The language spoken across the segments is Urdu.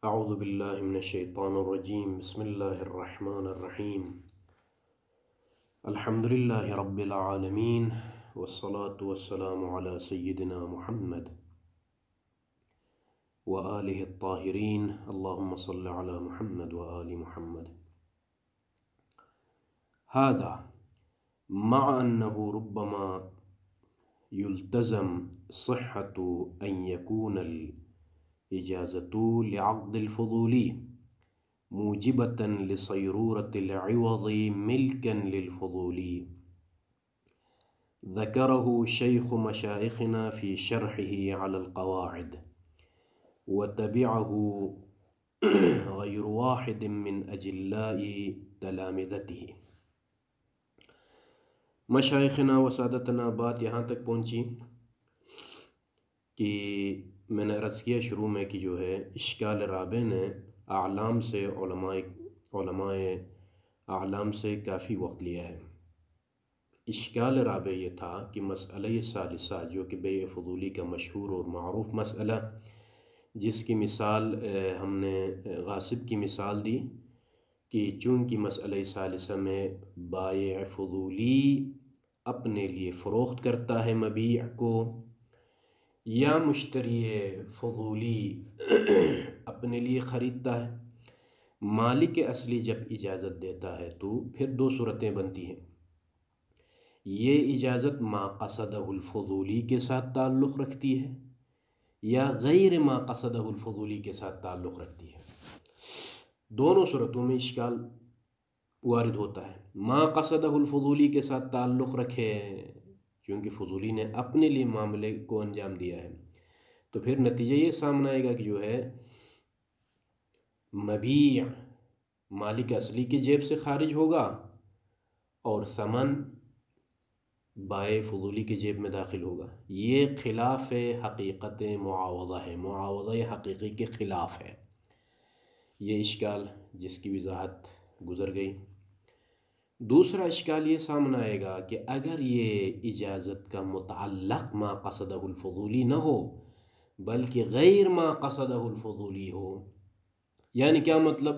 اعوذ باللہ من الشیطان الرجیم بسم اللہ الرحمن الرحیم الحمدللہ رب العالمین والصلاة والسلام علی سیدنا محمد وآلہ الطاہرین اللہم صل علی محمد وآل محمد هذا مع انه ربما يلتزم صحة ان يكون الإجازة لعقد الفضولي موجبة لصيرورة العوض ملكا للفضولي. ذكره شيخ مشايخنا في شرحه على القواعد، وتبعه غير واحد من أجلاء تلامذته. مشايخنا وسادتنا بات یہاں تک پہنچی کہ میں نے عرض کیا شروع میں کہ جو ہے اشکال رابع نے اعلام سے علماء اعلام سے کافی وقت لیا ہے. اشکال رابع یہ تھا کہ مسئلہ ثالثہ جو کہ بیع فضولی کا مشہور اور معروف مسئلہ، جس کی مثال ہم نے غاصب کی مثال دی کہ چونکہ مسئلہ ثالثہ میں بائع فضولی اپنے لیے فروخت کرتا ہے مبیع کو، یا مشتری فضولی اپنے لیے خریدتا ہے. مالک اصلی جب اجازت دیتا ہے تو پھر دو صورتیں بنتی ہیں. یہ اجازت ما قصدہ الفضولی کے ساتھ تعلق رکھتی ہے یا غیر ما قصدہ الفضولی کے ساتھ تعلق رکھتی ہے. دونوں صورتوں میں اشکال وارد ہوتا ہے. ما قصدہ الفضولی کے ساتھ تعلق رکھے کیونکہ فضولی نے اپنے لیے معاملے کو انجام دیا ہے، تو پھر نتیجہ یہ سامنے آئے گا کہ جو ہے مبیع مالک اصلی کی جیب سے خارج ہوگا اور ثمن بائع فضولی کی جیب میں داخل ہوگا. یہ خلاف حقیقت معاوضہ ہے، معاوضہ حقیقی کے خلاف ہے. یہ اشکال جس کی وضاحت گزر گئی. دوسرا اشکال یہ سامنے آئے گا کہ اگر یہ اجازت کا متعلق ما قصدہ الفضولی نہ ہو بلکہ غیر ما قصدہ الفضولی ہو، یعنی کیا مطلب،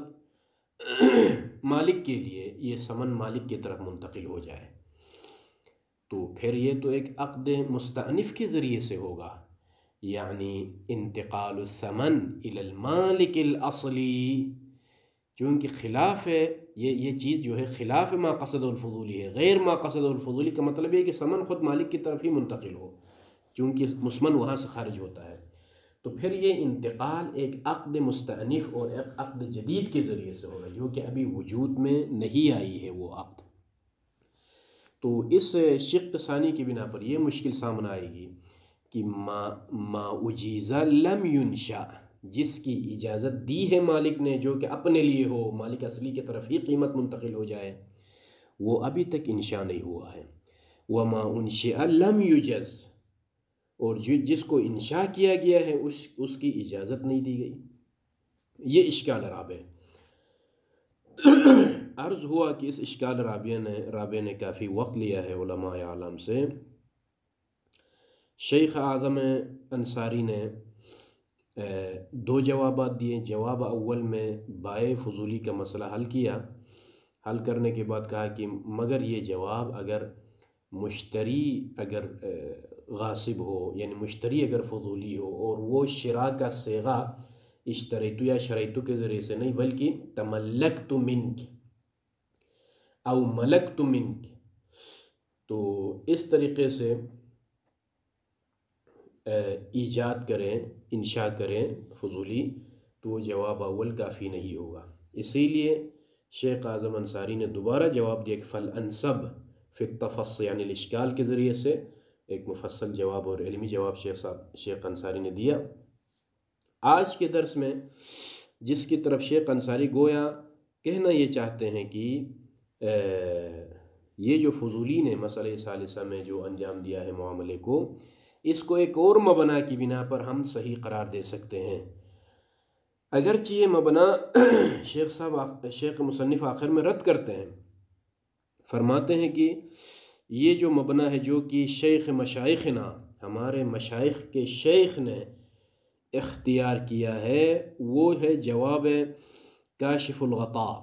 مالک کے لیے یہ ثمن مالک کی طرف منتقل ہو جائے تو پھر یہ تو ایک عقد مستأنف کے ذریعے سے ہوگا، یعنی انتقال الثمن الى المالک الاصلی. چونکہ خلاف ہے یہ چیز جو ہے خلاف ما قصد الفضولی ہے. غیر ما قصد الفضولی کا مطلب ہے کہ ثمن خود مالک کی طرف ہی منتقل ہو، چونکہ مسمن وہاں سے خارج ہوتا ہے. تو پھر یہ انتقال ایک عقد مستأنف اور ایک عقد جدید کے ذریعے سے ہوگا جو کہ ابھی وجود میں نہیں آئی ہے وہ عقد. تو اس شق ثانی کی بنا پر یہ مشکل سامنے آئے گی کہ ما اجیزہ لم ینشا، جس کی اجازت دی ہے مالک نے جو کہ اپنے لیے ہو، مالک اصلی کی طرف ہی قیمت منتقل ہو جائے، وہ ابھی تک انشاء نہیں ہوا ہے. وما انشئ لم یجز، اور جس کو انشاء کیا گیا ہے اس کی اجازت نہیں دی گئی. یہ اشکال رابع. عرض ہوا کہ اس اشکال رابع نے کافی وقت لیا ہے علماء اعلام سے. شیخ اعظم انصاری نے دو جوابات دیے. جواب اول میں بائع فضولی کا مسئلہ حل کیا. حل کرنے کے بعد کہا کہ مگر یہ جواب اگر مشتری اگر غاصب ہو، یعنی مشتری اگر فضولی ہو اور وہ شراء کا صیغہ اشتریتو یا شریتو کے ذریعے سے نہیں بلکہ تملکت منک او ملکت منک، تو اس طریقے سے ایجاد کریں، انشاء کریں فضولی، تو وہ جواب اول کافی نہیں ہوگا. اسی لیے شیخ اعظم انصاری نے دوبارہ جواب دیا کہ فالانسب فی التفص، یعنی الاشکال کے ذریعے سے ایک مفصل جواب اور علمی جواب شیخ انصاری نے دیا. آج کے درس میں جس کی طرف شیخ انصاری گویا کہنا یہ چاہتے ہیں کہ یہ جو فضولی نے مسئلہ ثالثہ میں جو انجام دیا ہے معاملے کو، اس کو ایک اور مبنا کی بنا پر ہم صحیح قرار دے سکتے ہیں. اگرچہ یہ مبنا شیخ مصنف آخر میں رد کرتے ہیں، فرماتے ہیں کہ یہ جو مبنا ہے جو کہ شیخ مشائخنا، ہمارے مشائخ کے شیخ نے اختیار کیا ہے وہ ہے جواب کاشف الغطاء،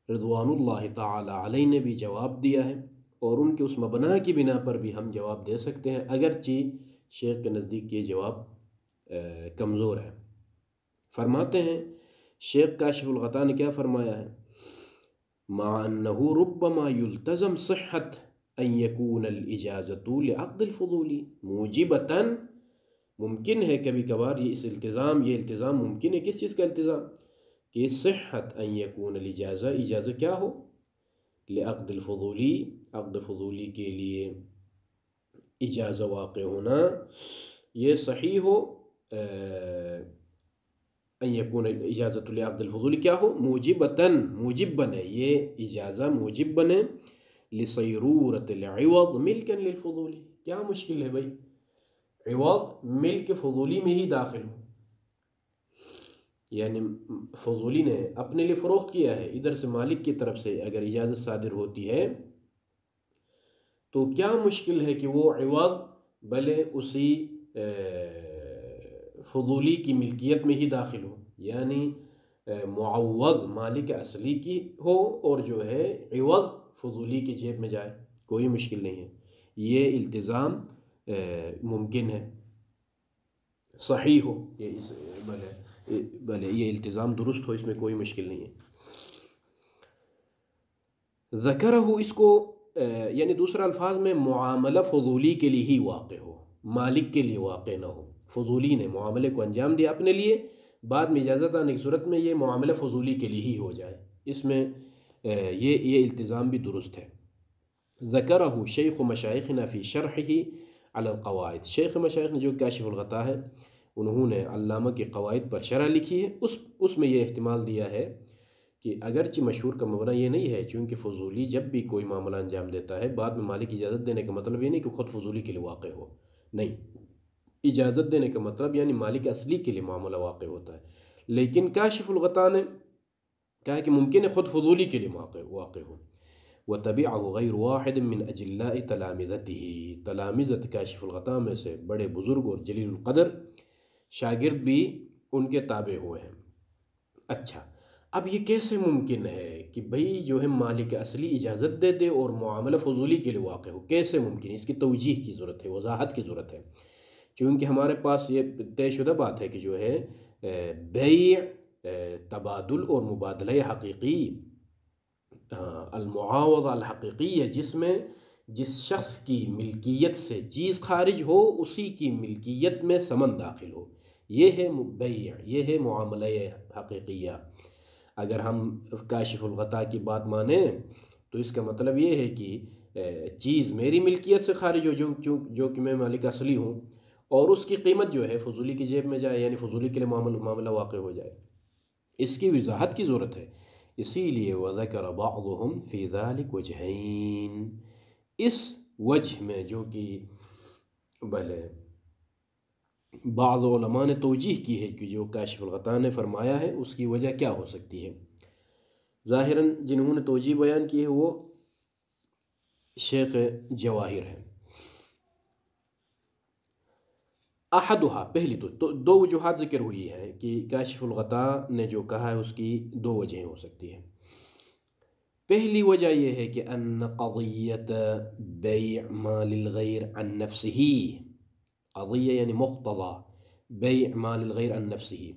رضوان اللہ تعالی علیہ نے بھی جواب دیا ہے، اور ان کے اس مبنا کی بنا پر بھی ہم جواب دے سکتے ہیں، اگرچہ شیخ کے نزدیک یہ جواب کمزور ہے۔ فرماتے ہیں شیخ کاشف الغطاء نے کیا فرمایا ہے، مع انه ربما يلتزم صحة ان يكون الاجازة لعقد الفضولی موجبتا، ممکن ہے کبھی کبھار یہ التزام ممکن ہے، کس چیز کا التزام، کہ صحت ان یکون الاجازہ، اجازہ کیا ہو، لعقد الفضولی، عقد فضولی کے لیے اجازہ واقع ہونا، یہ صحیح ہو، ان یکون اجازت لعقد الفضولی کیا ہو، موجب بنے، یہ اجازہ موجب بنے، لصیرورت العوض ملکا للفضولی، کیا مشکل ہے بھائی، عوض ملک فضولی میں ہی داخل ہو، یعنی فضولی نے اپنے لیے فروخت کیا ہے، ادھر سے مالک کی طرف سے اگر اجازت صادر ہوتی ہے تو کیا مشکل ہے کہ وہ عوض بھلے اسی فضولی کی ملکیت میں ہی داخل ہو، یعنی معوض مالک اصلی کی ہو اور جو ہے عوض فضولی کی جیب میں جائے، کوئی مشکل نہیں ہے، یہ التزام ممکن ہے، صحیح ہو، بھلے یہ التزام درست ہو، اس میں کوئی مشکل نہیں ہے۔ ذکرہ اس کو یعنی دوسرا الفاظ میں معاملہ فضولی کے لیے ہی واقع ہو، مالک کے لیے واقع نہ ہو، فضولی نے معاملے کو انجام دیا اپنے لیے، بعد میں اجازت آنے کی صورت میں یہ معاملہ فضولی کے لیے ہی ہو جائے، اس میں یہ التزام بھی درست ہے۔ ذکرہ شیخ مشائخنا فی شرحہ علی القواعد، شیخ مشائخ نے جو کاشف الغطاء ہے انہوں نے علامہ کے قواعد پر شرح لکھی ہے، اس میں یہ احتمال دیا ہے کہ اگرچہ مشہور کا مبنی یہ نہیں ہے، چونکہ فضولی جب بھی کوئی معاملہ انجام دیتا ہے بعد میں مالک اجازت دینے کا مطلب یہ نہیں کہ خود فضولی کے لیے واقع ہو، نہیں، اجازت دینے کا مطلب یعنی مالک اصلی کے لیے معاملہ واقع ہوتا ہے، لیکن کاشف الغطاء نے کہا کہ ممکن ہے خود فضولی کے لیے واقع ہو۔ وَتَبِعَهُ غَيْرُ وَاحِدٍ مِّنْ أَجِلَّاءِ تَلَامِذَتِهِ، تلامذت کاشف الغطاء میں سے بڑے بزرگ اور جلیل القدر شاگرد بھی ان کے تابع ہوئے ہیں۔ اچھا، اب یہ کیسے ممکن ہے کہ بھئی جو ہے مالک اصلی اجازت دے دے اور معاملہ فضولی کے لیے واقع ہو، کیسے ممکن ہے، اس کی توجیح کی ضرورت ہے، وضاحت کی ضرورت ہے، چونکہ ہمارے پاس یہ طے شدہ بات ہے کہ جو ہے بیع، تبادل اور مبادلہ حقیقی، المعاوضہ الحقیقی، جس میں جس شخص کی ملکیت سے چیز خارج ہو اسی کی ملکیت میں ثمن داخل ہو، یہ ہے بیع، یہ ہے معاملہ حقیقیہ۔ اگر ہم کاشف الغطاء کی بات مانیں تو اس کا مطلب یہ ہے کہ چیز میری ملکیت سے خارج ہو جو کہ میں مالک اصلی ہوں، اور اس کی قیمت جو ہے فضولی کی جیب میں جائے، یعنی فضولی کے لیے معاملہ واقع ہو جائے، اس کی وضاحت کی ضرورت ہے، اسی لیے وَذَكَرَ بَعْضُهُمْ فِي ذَلِكَ وَجْهَيْن، اس وجہ میں جو کہ بھلے بعض علماء نے توجیح کی ہے کہ جو کاشف الغطاء نے فرمایا ہے اس کی وجہ کیا ہو سکتی ہے، ظاہراً جنہوں نے توجیح بیان کی ہے وہ شیخ جواہر ہے۔ احدھا، پہلی تو دو وجوہات ذکر ہوئی ہیں کہ کاشف الغطاء نے جو کہا ہے اس کی دو وجہیں ہو سکتی ہیں۔ پہلی وجہ یہ ہے کہ ان قضیت بیع مال الغیر عن نفسه، قضیہ یعنی مقتضا بیع مال الغیر عن نفسه،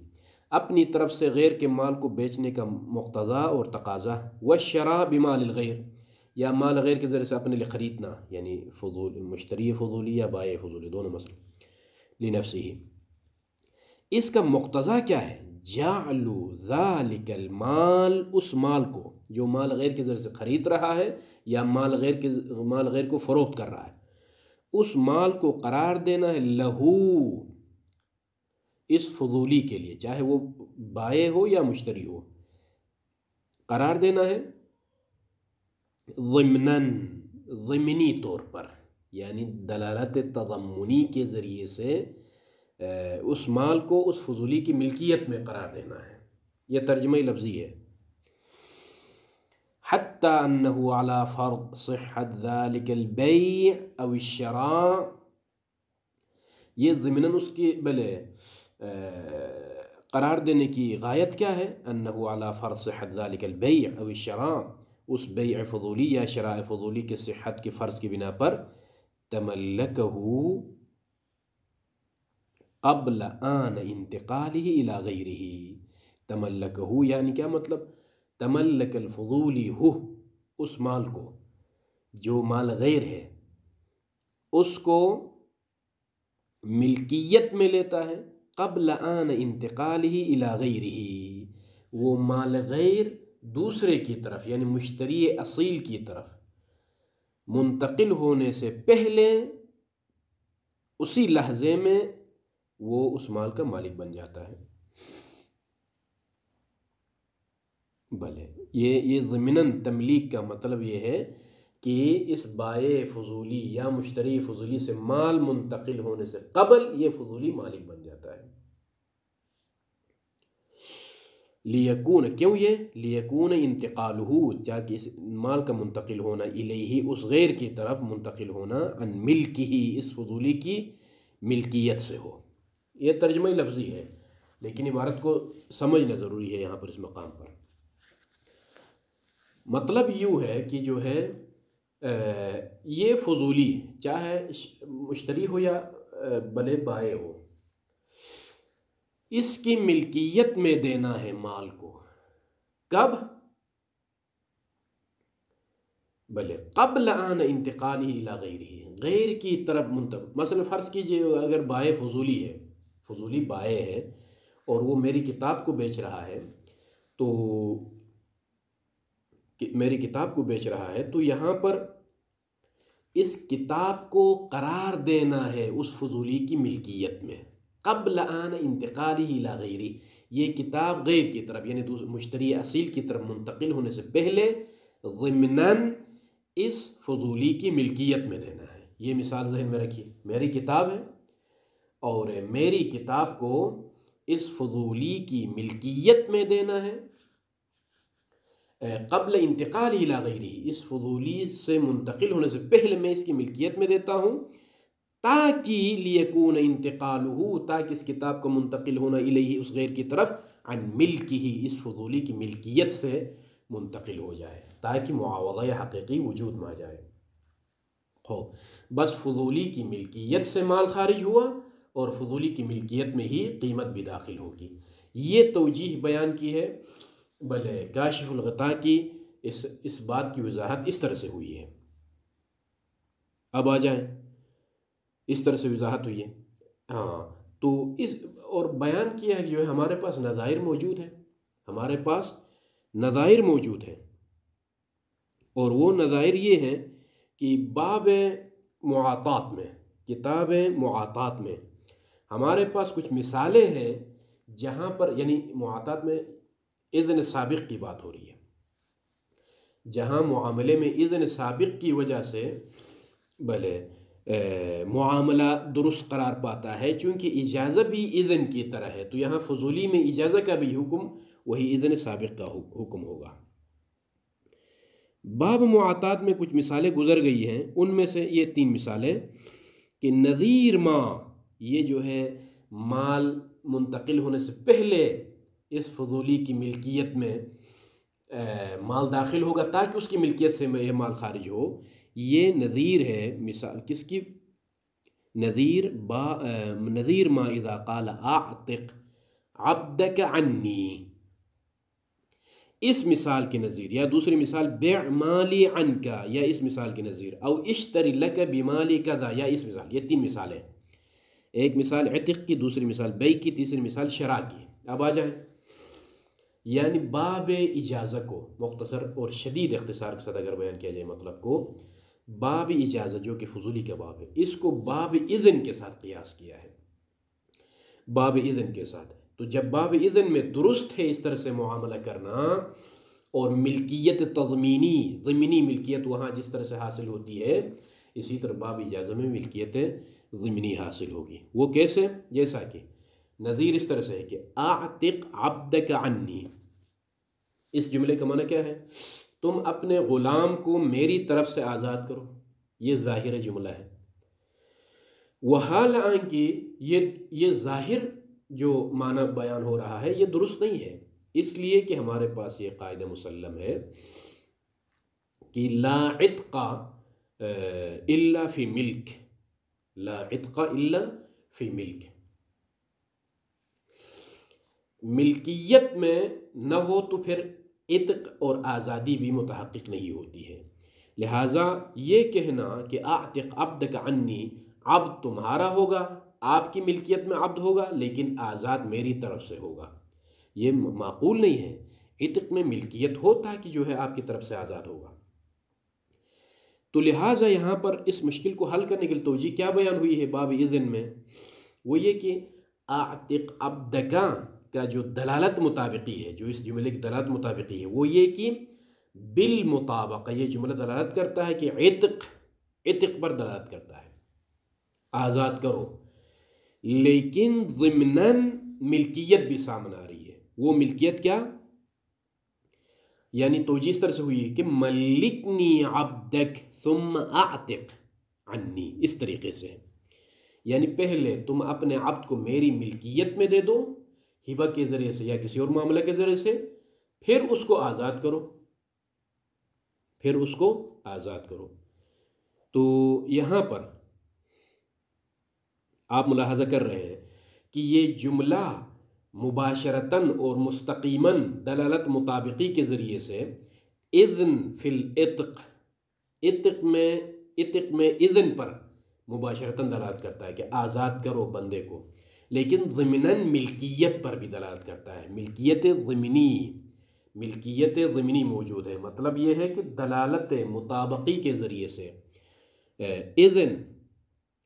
اپنی طرف سے غیر کے مال کو بیچنے کا مقتضا اور تقاضا، والشراء بمال الغیر، یا مال غیر کے ذریعے سے اپنے لیے خریدنا، یعنی مشتری فضولی یا بائع فضولی دونوں مسئلہ، لنفسه، اس کا مقتضا کیا ہے، جعل ذلك المال، اس مال کو جو مال غیر کے ذریعے سے خرید رہا ہے یا مال غیر کو فروخت کر رہا ہے، اس مال کو قرار دینا ہے لہو، اس فضولی کے لیے، چاہے وہ بائع ہو یا مشتری ہو، قرار دینا ہے ضمناً، ضمنی طور پر، یعنی دلالت تضمنی کے ذریعے سے اس مال کو اس فضولی کی ملکیت میں قرار دینا ہے، یہ ترجمہ لفظی ہے۔ حتی انہ علی فرض صحت ذلك البیع او الشراء، یہ ضمناً اس کی بلے قرار دینے کی غایت کیا ہے؟ انہو علی فرض صحت ذالک البیع او الشراء، اس بیع فضولی یا شراء فضولی کے صحت کی فرض کی بنا پر تملکہ قبل آن انتقالہ الی غیرہ. تملکہ یعنی کیا مطلب؟ تملک الفضولی ہو، اس مال کو، جو مال غیر ہے اس کو ملکیت میں لیتا ہے قبل آن انتقالہ الی غیرہ، وہ مال غیر دوسرے کی طرف یعنی مشتری اصیل کی طرف منتقل ہونے سے پہلے اسی لحظے میں وہ اس مال کا مالک بن جاتا ہے. بھلے یہ ضمناً تملیک کا مطلب یہ ہے کہ اس بائع فضولی یا مشتری فضولی سے مال منتقل ہونے سے قبل یہ فضولی مالک بن جاتا ہے. لیکون، کیوں یہ؟ لیکون انتقالہ، تاکہ اس مال کا منتقل ہونا، الیہ اس غیر کی طرف منتقل ہونا، عن ملکہ اس فضولی کی ملکیت سے ہو. یہ ترجمہ لفظی ہے لیکن عبارت کو سمجھنا ضروری ہے یہاں پر اس مقام پر. مطلب یوں ہے کہ جو ہے یہ فضولی چاہے مشتری ہو یا بھلے بائع ہو، اس کی ملکیت میں دینا ہے مال کو. کب؟ بھلے قبل آن انتقالہ الی غیرہ، غیر کی طرف منتقل. مثلا فرض کیجئے اگر بائع فضولی ہے، فضولی بائع ہے اور وہ میری کتاب کو بیچ رہا ہے، تو میری کتاب کو بیچ رہا ہے تو یہاں پر اس کتاب کو قرار دینا ہے اس فضولی کی ملکیت میں قبل آن انتقالہ الی غیرہ. یہ کتاب غیر کی طرف یعنی مشتری اصیل کی طرف منتقل ہونے سے پہلے ضمناً اس فضولی کی ملکیت میں دینا ہے. یہ مثال ذہن میں رکھیے، میری کتاب ہے اور میری کتاب کو اس فضولی کی ملکیت میں دینا ہے قبل انتقال الی غیرہ، اس فضولی سے منتقل ہونے سے پہلے میں اس کی ملکیت میں دیتا ہوں، تاکہ لیکون انتقالہ، تاکہ اس کتاب کو منتقل ہونا الیہ اس غیر کی طرف عن ملکہ اس فضولی کی ملکیت سے منتقل ہو جائے، تاکہ معاوضہ حقیقی وجود میں آ جائے. بس فضولی کی ملکیت سے مال خارج ہوا اور فضولی کی ملکیت میں ہی قیمت بھی داخل ہوگی. یہ توجیہ بیان کی ہے بھلے کاشف الغطاء کی. اس بات کی وضاحت اس طرح سے ہوئی ہے. اب آ جائیں، اس طرح سے وضاحت ہوئی ہے. ہاں تو اس اور بیان کیا ہے کہ جو ہے ہمارے پاس نظائر موجود ہیں، ہمارے پاس نظائر موجود ہیں، اور وہ نظائر یہ ہیں کہ باب معاطات میں، کتاب معاطات میں ہمارے پاس کچھ مثالیں ہیں جہاں پر یعنی معاطات میں اذن سابق کی بات ہو رہی ہے، جہاں معاملے میں اذن سابق کی وجہ سے بھلے معاملہ درست قرار پاتا ہے، چونکہ اجازہ بھی اذن کی طرح ہے، تو یہاں فضولی میں اجازہ کا بھی حکم وہی اذن سابق کا حکم ہوگا. باب معاطات میں کچھ مثالیں گزر گئی ہیں، ان میں سے یہ 3 مثالیں کہ نظیر ما، یہ جو ہے مال منتقل ہونے سے پہلے اس فضولی کی ملکیت میں مال داخل ہوگا تاکہ اس کی ملکیت سے یہ مال خارج ہو. یہ نظیر ہے مثال کس کی؟ نظیر ما اذا قال اعتق عبدک عنی، اس مثال کی نظیر. یا دوسری مثال بیع مالی عنکا، یا اس مثال کی نظیر. او اشتری لک بمالی کذا، یا اس مثال. یہ 3 مثالیں، ایک مثال عتق کی، دوسری مثال بیع کی، تیسری مثال شراء کی. اب آ جائیں، یعنی باب اجازہ کو مختصر اور شدید اختصار کے ساتھ اگر بیان کیا جائے مطلب کو، باب اجازہ جو کہ فضولی کا باب ہے، اس کو باب اذن کے ساتھ قیاس کیا ہے، باب اذن کے ساتھ. تو جب باب اذن میں درست ہے اس طرح سے معاملہ کرنا، اور ملکیت تضمینی، ضمنی ملکیت وہاں جس طرح سے حاصل ہوتی ہے، اسی طرح باب اجازہ میں ملکیت ضمنی حاصل ہوگی. وہ کیسے؟ جیسا کہ نظیر اس طرح سے ہے کہ اعتق عبدک عنی، اس جملے کا معنی کیا ہے؟ تم اپنے غلام کو میری طرف سے آزاد کرو. یہ ظاہر جملہ ہے. وحال کہ یہ ظاہر جو معنی بیان ہو رہا ہے یہ درست نہیں ہے، اس لیے کہ ہمارے پاس یہ قاعدہ مسلم ہے کہ لا عتق الا فی ملک، لا عتق الا فی ملک، ملکیت میں نہ ہو تو پھر عتق اور آزادی بھی متحقق نہیں ہوتی ہے۔ لہٰذا یہ کہنا کہ اعتق عبدک عنی، عبد تمہارا ہوگا، آپ کی ملکیت میں عبد ہوگا لیکن آزاد میری طرف سے ہوگا، یہ معقول نہیں ہے۔ عتق میں ملکیت ہوتا ہے کہ جو ہے آپ کی طرف سے آزاد ہوگا۔ تو لہٰذا یہاں پر اس مشکل کو حل کرنے کے لیے توجیہ کیا بیان ہوئی ہے باب اذن میں، وہ یہ کہ اعتق عبدکا کا جو دلالت مطابقی ہے، جو اس جملے کی دلالت مطابقی ہے وہ یہ کہ بالمطابقہ، یہ جملہ دلالت کرتا ہے کہ عتق پر دلالت کرتا ہے، آزاد کرو، لیکن ضمناً ملکیت بھی سامنے آ رہی ہے۔ وہ ملکیت کیا؟ یعنی توجیہ اس طرح سے ہوئی ہے کہ ملکنی عبدک ثم اعتق عنی، اس طریقے سے، یعنی پہلے تم اپنے عبد کو میری ملکیت میں دے دو ہبہ کے ذریعے سے یا کسی اور معاملہ کے ذریعے سے، پھر اس کو آزاد کرو، پھر اس کو آزاد کرو۔ تو یہاں پر آپ ملاحظہ کر رہے ہیں کہ یہ جملہ مباشرتاً اور مستقیماً دلالت مطابقی کے ذریعے سے اذن فی العتق، عتق میں اذن پر مباشرتاً دلالت کرتا ہے کہ آزاد کرو بندے کو، لیکن ضمناً ملکیت پر بھی دلالت کرتا ہے، ملکیت ضمنی موجود ہے۔ مطلب یہ ہے کہ دلالت مطابقی کے ذریعے سے اذن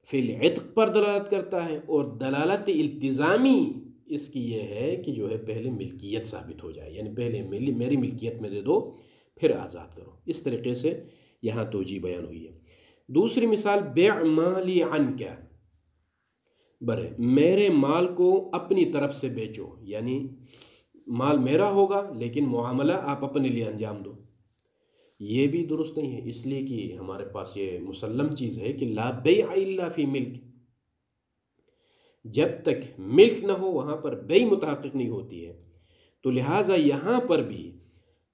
فی العتق پر دلالت کرتا ہے، اور دلالت التزامی اس کی یہ ہے کہ جو ہے پہلے ملکیت ثابت ہو جائے، یعنی پہلے میری ملکیت میں دے دو پھر آزاد کرو، اس طریقے سے یہاں توجیہ بیان ہوئی ہے۔ دوسری مثال بیع مالی عنک، برے میرے مال کو اپنی طرف سے بیچو، یعنی مال میرا ہوگا لیکن معاملہ آپ اپنے لیے انجام دو، یہ بھی درست نہیں ہے، اس لیے کہ ہمارے پاس یہ مسلم چیز ہے کہ لا بیع الا فی ملک، جب تک ملک نہ ہو وہاں پر بیع متحقق نہیں ہوتی ہے۔ تو لہٰذا یہاں پر بھی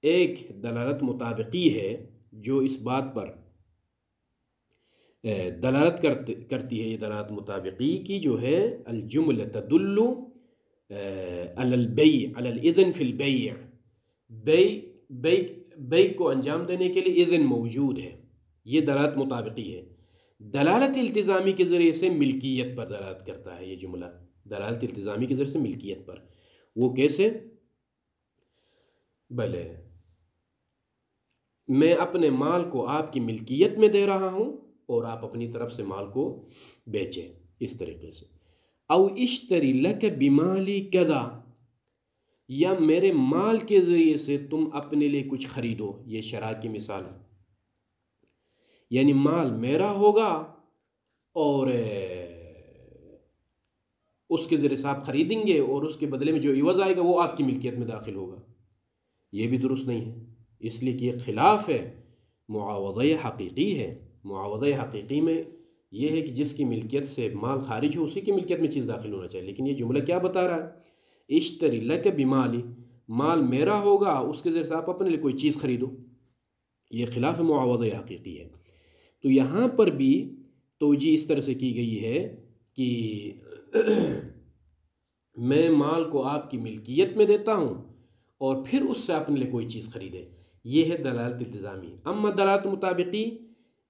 ایک دلالت مطابقی ہے جو اس بات پر دلالت کرتی ہے، یہ دلالت مطابقی کی جو ہے الجملہ تدل علی البیع، علی الاذن فی البیع، بیع کو انجام دینے کے لیے اذن موجود ہے، یہ دلالت مطابقی ہے۔ دلالت التزامی کے ذریعے سے ملکیت پر دلالت کرتا ہے یہ جملہ، دلالت التزامی کے ذریعے سے ملکیت پر، وہ کیسے؟ بھلے میں اپنے مال کو آپ کی ملکیت میں دے رہا ہوں اور آپ اپنی طرف سے مال کو بیچیں، اس طریقے سے۔ او اشتری لک بمالی کذا، یا میرے مال کے ذریعے سے تم اپنے لیے کچھ خریدو، یہ شراء کی مثال ہے، یعنی مال میرا ہوگا اور اس کے ذریعے سے آپ خریدیں گے اور اس کے بدلے میں جو عوض آئے گا وہ آپ کی ملکیت میں داخل ہوگا، یہ بھی درست نہیں ہے، اس لیے کہ یہ خلاف ہے معاوضہ حقیقی ہے۔ معاوضہ حقیقی میں یہ ہے کہ جس کی ملکیت سے مال خارج ہو اسی کی ملکیت میں چیز داخل ہونا چاہیے، لیکن یہ جملہ کیا بتا رہا ہے؟ اشتری لک بمالی، مال میرا ہوگا اس کے ذریعے سے آپ اپنے لیے کوئی چیز خریدو، یہ خلاف معاوضہ حقیقی ہے۔ تو یہاں پر بھی توجیہ اس طرح سے کی گئی ہے کہ میں مال کو آپ کی ملکیت میں دیتا ہوں اور پھر اس سے اپنے لیے کوئی چیز خریدے، یہ ہے دلالت التزامی۔ اما دلالت مطابقی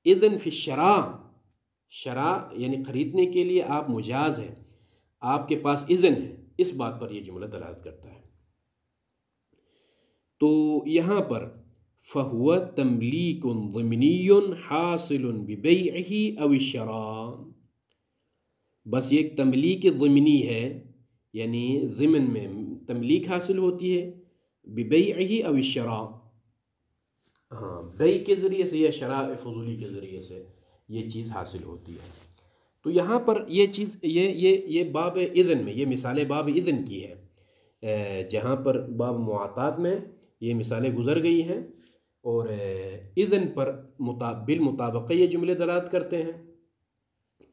اذن فی الشراء، شراء یعنی خریدنے کے لیے آپ مجاز ہیں، آپ کے پاس اذن ہے، اس بات پر یہ جملہ دلالت کرتا ہے۔ تو یہاں پر فَهُوَ تَمْلِيكٌ ضِمْنِيٌّ حَاصِلٌ بِبَيْعِهِ أَوِ الشَّرَاءِ، بس یہ ایک تملیک ضمنی ہے، یعنی ضمن میں تملیک حاصل ہوتی ہے، بِبَيْعِهِ أَوِ الشَّرَاءِ، ہاں بیع کے ذریعے سے یا شراء فضولی کے ذریعے سے یہ چیز حاصل ہوتی ہے۔ تو یہاں پر یہ چیز یہ باب اذن میں، یہ مثالیں باب اذن کی ہے، جہاں پر باب معاطات میں یہ مثالیں گزر گئی ہیں، اور اذن پر بالمطابقہ یہ جملے دلالت کرتے ہیں،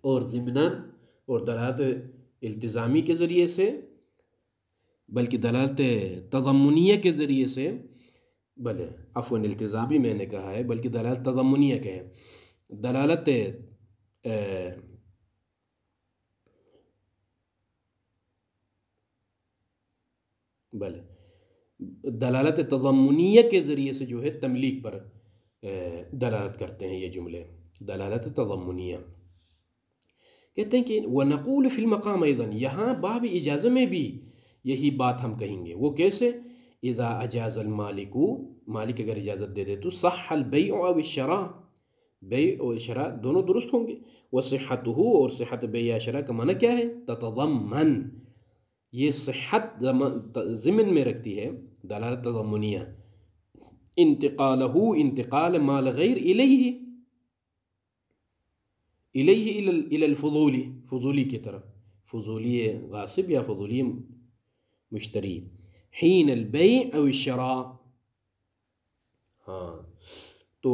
اور ضمناً اور دلالت التزامی کے ذریعے سے بلکہ دلالت تضمنیہ کے ذریعے سے، بلے عفواً التزامی میں نے کہا ہے، بلکہ دلالت تضمنیہ کے ہے، دلالت بلے دلالت تضمنیہ کے ذریعے سے جو ہے تملیک پر دلالت کرتے ہیں یہ جملے، دلالت تضمنیہ۔ کہتے ہیں کہ وَنَقُولُ فِي الْمَقَامِ أَيْضًا، یہاں باب اجازہ میں بھی یہی بات ہم کہیں گے۔ وہ کیسے؟ اذا اجاز المالک، مالک اگر اجازت دے دے تو صح البیع او الشراء، بیع اور شراء دونوں درست ہوں گے۔ وصحتہ، اور صحت بیع یا شراء کا معنی کیا ہے؟ تتضمن، یہ صحت ضمن میں رکھتی ہے، دلالت تضمنیہ، انتقالہ، انتقال مال غیر الیہ، الیہ الی الفضولی، فضولی کی طرف، فضولی غاصب یا فضولی مشتری، حین البیع او الشراء۔ ہاں تو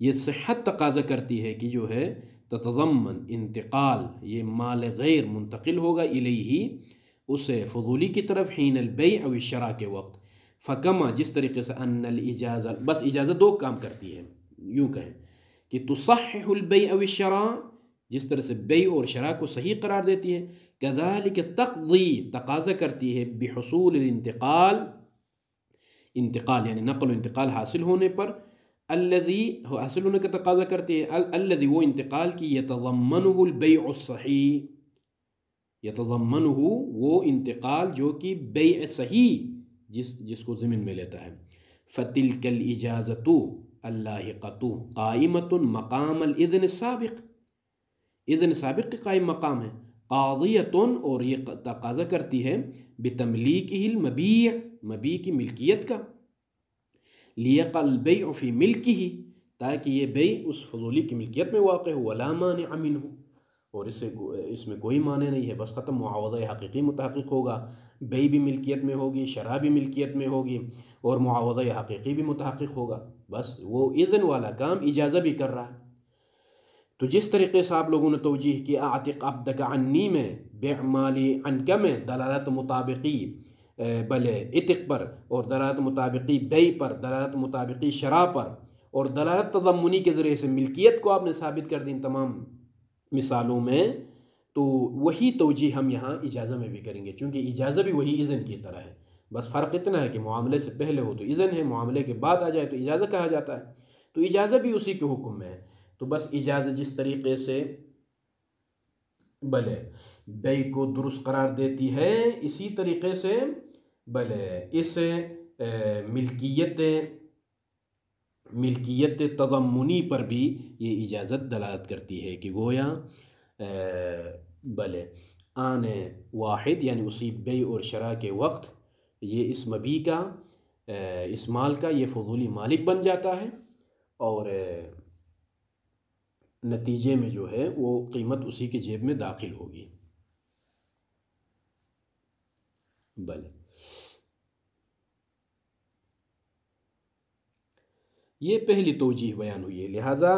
یہ صحت تقاضا کرتی ہے کہ جو ہے تتضمن انتقال، یہ مال غیر منتقل ہوگا الیہ، اسے فضولی کی طرف، حین البیع او الشراء کے وقت۔ فکما، جس طریقے سے ان الاجازہ، بس اجازہ دو کام کرتی ہے، یوں کہیں کہ تصحح البیع او الشراء، جس طرح سے بیع اور شراء کو صحیح قرار دیتی ہے، کذالک تقضی، تقاضا کرتی ہے، بحصول الانتقال، انتقال یعنی نقل و انتقال حاصل ہونے پر، الذی حاصل ہونے کا تقاضا کرتی ہے، الذی وہ انتقال کی یتضمنہ البیع الصحیح، یتضمنہ وہ انتقال جو کہ بیع صحیح جس کو ضمن میں لیتا ہے۔ فتلک الاجازۃ اللاحقۃ قائمۃ مقام الاذن السابق، اذن سابق کے قائم مقام ہے، قاضیۃ، اور یہ تقاضا کرتی ہے، بتملیکہ المبیع، مبیع کی ملکیت کا، لیقع البیع فی ملکہ، تاکہ یہ بیع اس فضولی کی ملکیت میں واقع ہو، ولا مانع منہ، اور اس میں کوئی مانع نہیں ہے، بس ختم، معاوضہ حقیقی متحقق ہوگا، بیع بھی ملکیت میں ہوگی، شراء بھی ملکیت میں ہوگی، اور معاوضہ حقیقی بھی متحقق ہوگا، بس وہ اذن والا کام اجازہ بھی کر رہا ہے۔ تو جس طریقے سے آپ لوگوں نے توجیہ کی اعتق عبدک عنی میں، بیع مالی عنک میں دلالت مطابقی بلے عتق پر، اور دلالت مطابقی بیع پر، دلالت مطابقی شراء پر، اور دلالت تضمنی کے ذریعے سے ملکیت کو آپ نے ثابت کر دی ان تمام مثالوں میں، تو وہی توجیہ ہم یہاں اجازہ میں بھی کریں گے، چونکہ اجازہ بھی وہی اذن کی طرح ہے، بس فرق اتنا ہے کہ معاملے سے پہلے ہو تو اذن ہے، معاملے کے بعد آ جائے تو اجازہ کہا جاتا ہے، تو اجازہ بھی اسی کے حکم میں ہے۔ تو بس اجازہ جس طریقے سے بلے بیع کو درست قرار دیتی ہے، اسی طریقے سے بلے اس ملکیت تضمنی پر بھی یہ اجازت دلالت کرتی ہے کہ گویا بلے آن واحد، یعنی اسی بیع اور شراء کے وقت یہ اس مبیع کا، اس مال کا یہ فضولی مالک بن جاتا ہے، اور نتیجے میں جو ہے وہ قیمت اسی کے جیب میں داخل ہوگی۔ بلے یہ پہلی توجیہ بیان ہوئی ہے، لہٰذا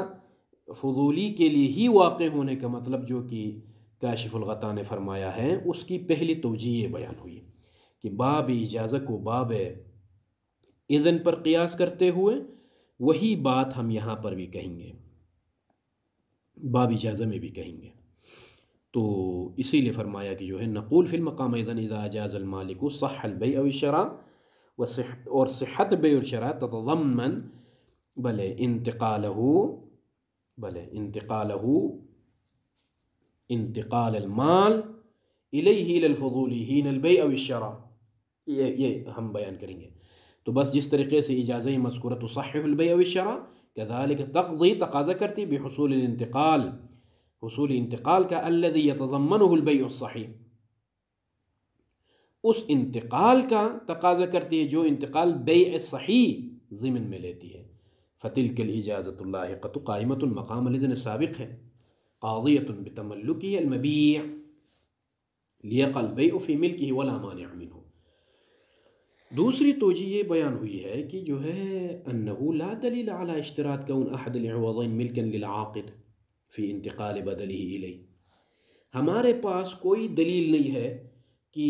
فضولی کے لیے ہی واقع ہونے کا مطلب جو کہ کاشف الغطا نے فرمایا ہے، اس کی پہلی توجیہ بیان ہوئی کہ باب اجازہ کو باب اذن پر قیاس کرتے ہوئے وہی بات ہم یہاں پر بھی کہیں گے، باب اجازہ میں بھی کہیں گے۔ تو اسی لیے فرمایا کہ جو ہے نقول فی المقام اذن اذا اجاز المالک صح البیع او الشراء، اور صحت بیع والشراء تتضمن بلے انتقالہ انتقال المال الیہ الی الفضولی حین البیع او الشراء، یہ ہم بیان کریں گے۔ تو بس جس طریقے سے اجازہ مذکورہ تصحح البیع او الشراء، کذالک تقضی، تقاضا کرتی، بحصول الانتقال، حصول انتقال کا، الذی یتضمنہ البیع الصحیح، اس انتقال کا تقاضا کرتی ہے جو انتقال بیع صحیح ضمن میں لیتی ہے۔ فتلک الاجازۃ اللاحقۃ قائمۃ مقام الاذن السابق ہے، قاضیۃ بتملکہ المبیع لیقع البیع فی ملکہ ولا مانع منہ۔ دوسری توجیہ یہ بیان ہوئی ہے کہ جو ہے انہ لا دلیل علی اشتراط کون احد العوضین ملکا للعاقد فی انتقال بدلہ الیہ، ہمارے پاس کوئی دلیل نہیں ہے کہ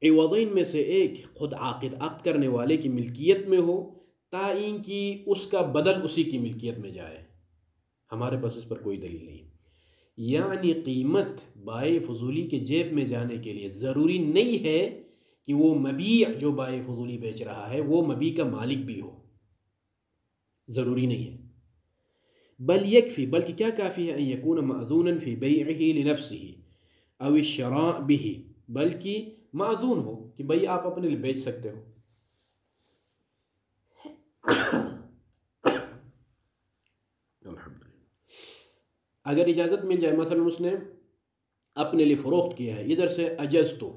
عوضین میں سے ایک خود عقد کرنے والے کی ملکیت میں ہو تائین کی اس کا بدل اسی کی ملکیت میں جائے. ہمارے پاس اس پر کوئی دلیل نہیں. یعنی قیمت بائع فضولی کے جیب میں جانے کے لیے ضروری نہیں ہے کہ وہ مبیع جو بائع فضولی بیچ رہا ہے وہ مبیع کا مالک بھی ہو، ضروری نہیں ہے. بل یکفی، بلکہ کیا کافی ہے، ان یکون مأذونا فی بیعہ لنفسہ او الشراء بہ، بلکہ معذون ہو کہ بھئی آپ اپنے لیے بیچ سکتے ہو. اگر اجازت مل جائے، مثلا اس نے اپنے لیے فروخت کیا ہے، ادھر سے اجزتو،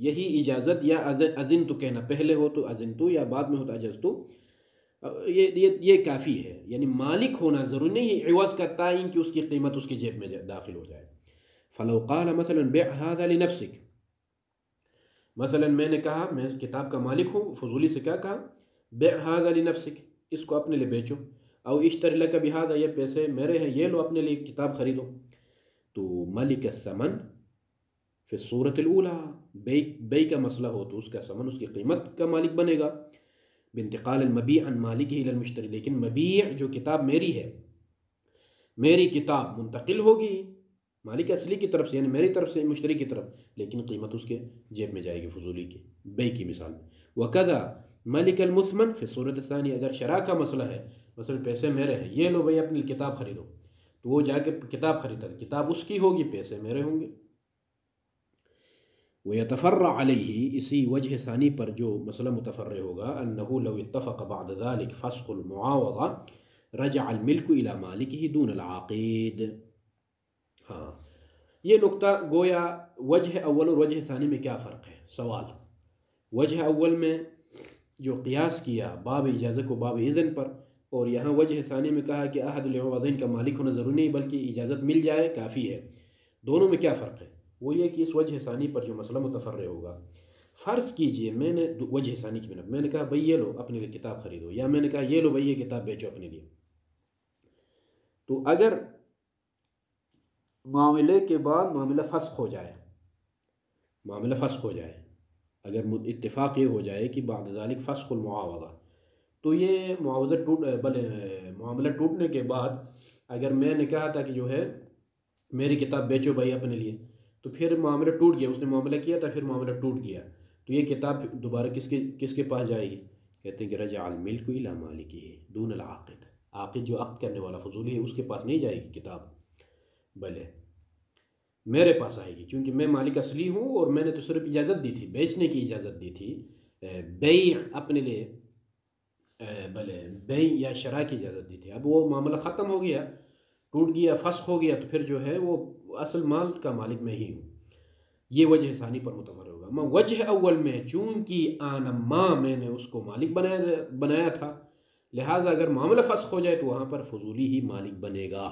یہی اجازت یا اذنتو کہنا، پہلے ہو تو اذنتو یا بعد میں ہو تو اجزتو، یہ کافی ہے. یعنی مالک ہونا ضروری نہیں ہے عوض کا تعین کہ اس کی قیمت اس کی جیب میں داخل ہو جائے. فلو قال مثلا بع هذا لنفسك، مثلا میں نے کہا میں کتاب کا مالک ہوں، فضولی سے کیا کہا، بع هذا لنفسك، اس کو اپنے لیے بیچو، او اشتر لك بهذا، یہ پیسے میرے ہیں، یہ لو اپنے لیے کتاب خریدو. تو ملک الثمن فی الصورت الاولى، بے کا مسئلہ ہو تو اس کا ثمن، اس کی قیمت کا مالک بنے گا. بانتقال المبیع عن مالکہ الی المشتری، لیکن مبیع جو کتاب میری ہے، میری کتاب منتقل ہوگی مالک اصلی کی طرف سے، یعنی میری طرف سے مشتری کی طرف، لیکن قیمت اس کے جیب میں جائے گی فضولی کی، بے کی مثال میں. وکذا ملک المثمن فی الصورت الثانی، اگر شراء کا مسئلہ ہے، مثلا پیسے میرے ہیں، یہ لو بھائی اپنی کتاب خریدو، تو وہ جا کے کتاب خریدا، کتاب اس کی ہوگی، پیسے میرے ہوں گے. ويتفرع علیہ، اسی وجہ ثانی پر جو مسئلہ متفرع ہوگا، انه لو اتفق بعد ذلك فسخ المعاوضہ رجع الملک الى مالکہ دون العاقد. ہاں یہ نقطہ گویا وجہ اول اور وجہ ثانی میں کیا فرق ہے. سوال، وجہ اول میں جو قیاس کیا باب اجازت کو باب اذن پر، اور یہاں وجہ ثانی میں کہا کہ احد العوضین کا مالک ہونا ضروری نہیں بلکہ اجازت مل جائے کافی ہے. دونوں میں کیا فرق ہے؟ وہ یہ کہ اس وجہ ثانی پر جو مسئلہ متفرع ہوگا، فرض کیجئے میں نے وجہ ثانی کی بنا میں نے کہا بھئی یہ لو اپنے لیے کتاب خریدو، یا میں نے کہا یہ لو بھئی یہ کتاب بیچو اپنے لیے. تو اگر معاملے کے بعد معاملہ فسخ ہو جائے، معاملہ فسخ ہو جائے، اگر اتفاق یہ ہو جائے کہ بعد ذلك فسخ المعاوضہ، تو یہ معاملہ ٹوٹنے کے بعد اگر میں نے کہا تھا کہ جو ہے میری کتاب بیچو بھائی اپنے لیے، تو پھر معاملہ ٹوٹ گیا، اس نے معاملہ کیا تھا پھر معاملہ ٹوٹ گیا، تو یہ کتاب دوبارہ کس کے پاس جائے گی؟ کہتے ہیں کہ رجع الملک الی مالکہ دون العاقد، عاقد جو عقد کرنے والا فضولی ہے اس کے پاس نہیں جائے گی کتاب، بلے میرے پاس آئے گی، چونکہ میں مالک اصلی ہوں اور میں نے تو صرف اجازت دی تھی، بیچنے کی اجازت دی تھی، بیع اپنے لیے، بلے بیع یا شراء کی اجازت دی تھی. اب وہ معاملہ ختم ہو گیا، ٹوٹ گیا، فسخ ہو گیا، تو پھر جو ہے وہ اصل مال کا مالک میں ہی ہوں. یہ وجہ ثانی پر متفرع ہوگا. میں وجہ اول میں چونکہ آنما میں نے اس کو مالک بنایا تھا، لہٰذا اگر معاملہ فسخ ہو جائے تو وہاں پر فضولی ہی مالک بنے گا.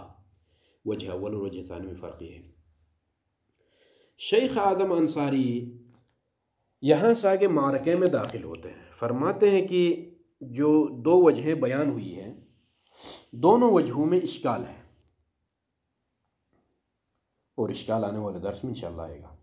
وجہ اول اور وجہ ثانی میں فرق ہے. شیخ اعظم انصاری یہاں سے آگے معرکے میں داخل ہوتے ہیں، فرماتے ہیں کہ جو دو وجہیں بیان ہوئی ہیں، دونوں وجہوں میں اشکال ہے، اور اشکال آنے والے درس میں انشاءاللہ آئے گا.